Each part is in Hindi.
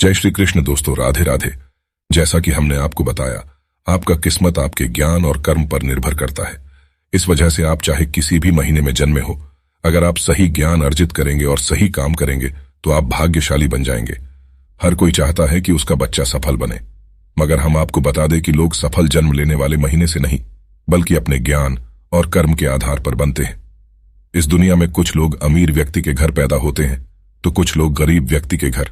जय श्री कृष्ण दोस्तों, राधे राधे। जैसा कि हमने आपको बताया, आपका किस्मत आपके ज्ञान और कर्म पर निर्भर करता है। इस वजह से आप चाहे किसी भी महीने में जन्मे हो, अगर आप सही ज्ञान अर्जित करेंगे और सही काम करेंगे तो आप भाग्यशाली बन जाएंगे। हर कोई चाहता है कि उसका बच्चा सफल बने, मगर हम आपको बता दें कि लोग सफल जन्म लेने वाले महीने से नहीं, बल्कि अपने ज्ञान और कर्म के आधार पर बनते हैं। इस दुनिया में कुछ लोग अमीर व्यक्ति के घर पैदा होते हैं तो कुछ लोग गरीब व्यक्ति के घर।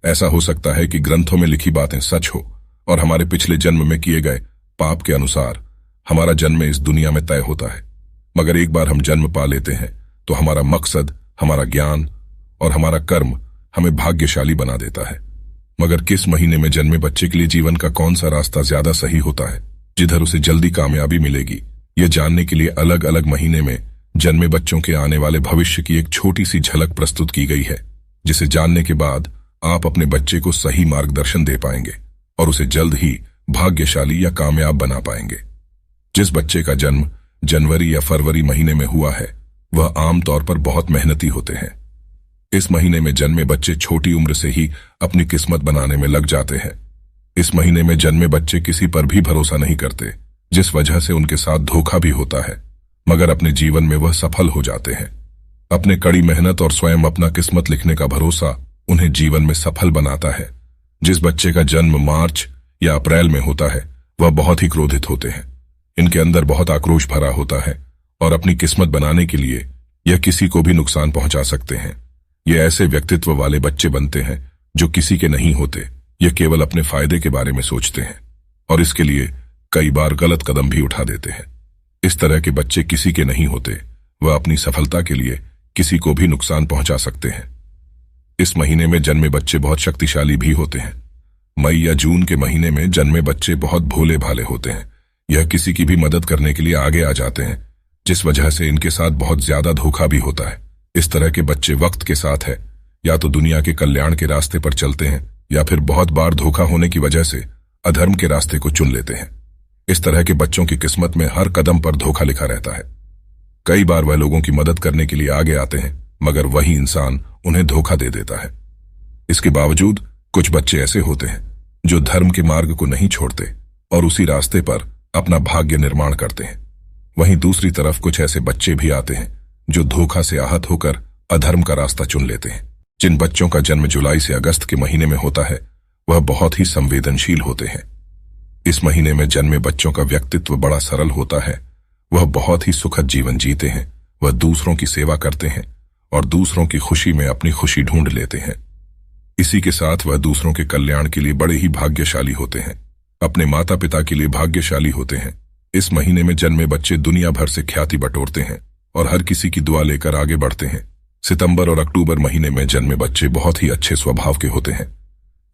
ऐसा हो सकता है कि ग्रंथों में लिखी बातें सच हो और हमारे पिछले जन्म में किए गए पाप के अनुसार हमारा जन्म इस दुनिया में तय होता है। मगर एक बार हम जन्म पा लेते हैं तो हमारा मकसद, हमारा ज्ञान और हमारा कर्म हमें भाग्यशाली बना देता है। मगर किस महीने में जन्मे बच्चे के लिए जीवन का कौन सा रास्ता ज्यादा सही होता है, जिधर उसे जल्दी कामयाबी मिलेगी, यह जानने के लिए अलग अलग महीने में जन्मे बच्चों के आने वाले भविष्य की एक छोटी सी झलक प्रस्तुत की गई है, जिसे जानने के बाद आप अपने बच्चे को सही मार्गदर्शन दे पाएंगे और उसे जल्द ही भाग्यशाली या कामयाब बना पाएंगे। जिस बच्चे का जन्म जनवरी या फरवरी महीने में हुआ है, वह आमतौर पर बहुत मेहनती होते हैं। इस महीने में जन्मे बच्चे छोटी उम्र से ही अपनी किस्मत बनाने में लग जाते हैं। इस महीने में जन्मे बच्चे किसी पर भी भरोसा नहीं करते, जिस वजह से उनके साथ धोखा भी होता है, मगर अपने जीवन में वह सफल हो जाते हैं। अपने कड़ी मेहनत और स्वयं अपना किस्मत लिखने का भरोसा उन्हें जीवन में सफल बनाता है। जिस बच्चे का जन्म मार्च या अप्रैल में होता है, वह बहुत ही क्रोधित होते हैं। इनके अंदर बहुत आक्रोश भरा होता है और अपनी किस्मत बनाने के लिए यह किसी को भी नुकसान पहुंचा सकते हैं। ये ऐसे व्यक्तित्व वाले बच्चे बनते हैं जो किसी के नहीं होते। ये केवल अपने फायदे के बारे में सोचते हैं और इसके लिए कई बार गलत कदम भी उठा देते हैं। इस तरह के बच्चे किसी के नहीं होते, वह अपनी सफलता के लिए किसी को भी नुकसान पहुंचा सकते हैं। इस महीने में जन्मे बच्चे बहुत शक्तिशाली भी होते हैं। मई या जून के महीने में जन्मे बच्चे बहुत भोले भाले होते हैं। यह किसी की भी मदद करने के लिए आगे आ जाते हैं, जिस वजह से इनके साथ बहुत ज्यादा धोखा भी होता है। इस तरह के बच्चे वक्त के साथ है या तो दुनिया के कल्याण के रास्ते पर चलते हैं या फिर बहुत बार धोखा होने की वजह से अधर्म के रास्ते को चुन लेते हैं। इस तरह के बच्चों की किस्मत में हर कदम पर धोखा लिखा रहता है। कई बार वह लोगों की मदद करने के लिए आगे आते हैं, मगर वही इंसान उन्हें धोखा दे देता है। इसके बावजूद कुछ बच्चे ऐसे होते हैं जो धर्म के मार्ग को नहीं छोड़ते और उसी रास्ते पर अपना भाग्य निर्माण करते हैं। वहीं दूसरी तरफ कुछ ऐसे बच्चे भी आते हैं जो धोखा से आहत होकर अधर्म का रास्ता चुन लेते हैं। जिन बच्चों का जन्म जुलाई से अगस्त के महीने में होता है, वह बहुत ही संवेदनशील होते हैं। इस महीने में जन्मे बच्चों का व्यक्तित्व बड़ा सरल होता है। वह बहुत ही सुखद जीवन जीते हैं। वह दूसरों की सेवा करते हैं और दूसरों की खुशी में अपनी खुशी ढूंढ लेते हैं। इसी के साथ वह दूसरों के कल्याण के लिए बड़े ही भाग्यशाली होते हैं। अपने माता पिता के लिए भाग्यशाली होते हैं। इस महीने में जन्मे बच्चे दुनिया भर से ख्याति बटोरते हैं और हर किसी की दुआ लेकर आगे बढ़ते हैं। सितंबर और अक्टूबर महीने में जन्मे बच्चे बहुत ही अच्छे स्वभाव के होते हैं।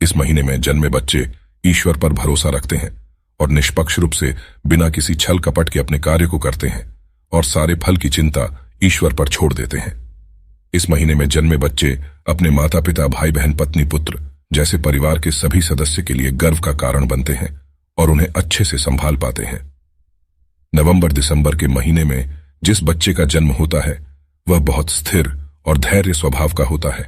इस महीने में जन्मे बच्चे ईश्वर पर भरोसा रखते हैं और निष्पक्ष रूप से बिना किसी छल कपट के अपने कार्य को करते हैं और सारे फल की चिंता ईश्वर पर छोड़ देते हैं। इस महीने में जन्मे बच्चे अपने माता पिता, भाई बहन, पत्नी, पुत्र जैसे परिवार के सभी सदस्य के लिए गर्व का कारण बनते हैं और उन्हें अच्छे से संभाल पाते हैं। नवंबर दिसंबर के महीने में जिस बच्चे का जन्म होता है, वह बहुत स्थिर और धैर्य स्वभाव का होता है।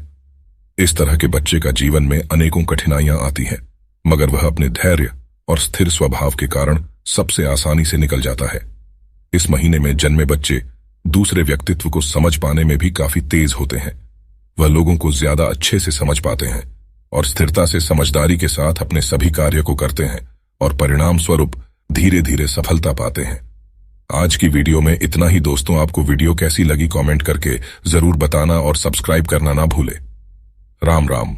इस तरह के बच्चे का जीवन में अनेकों कठिनाइयां आती हैं, मगर वह अपने धैर्य और स्थिर स्वभाव के कारण सबसे आसानी से निकल जाता है। इस महीने में जन्मे बच्चे दूसरे व्यक्तित्व को समझ पाने में भी काफी तेज होते हैं। वह लोगों को ज्यादा अच्छे से समझ पाते हैं और स्थिरता से समझदारी के साथ अपने सभी कार्य को करते हैं और परिणाम स्वरूप धीरे धीरे सफलता पाते हैं। आज की वीडियो में इतना ही दोस्तों। आपको वीडियो कैसी लगी कमेंट करके जरूर बताना और सब्सक्राइब करना ना भूले। राम राम।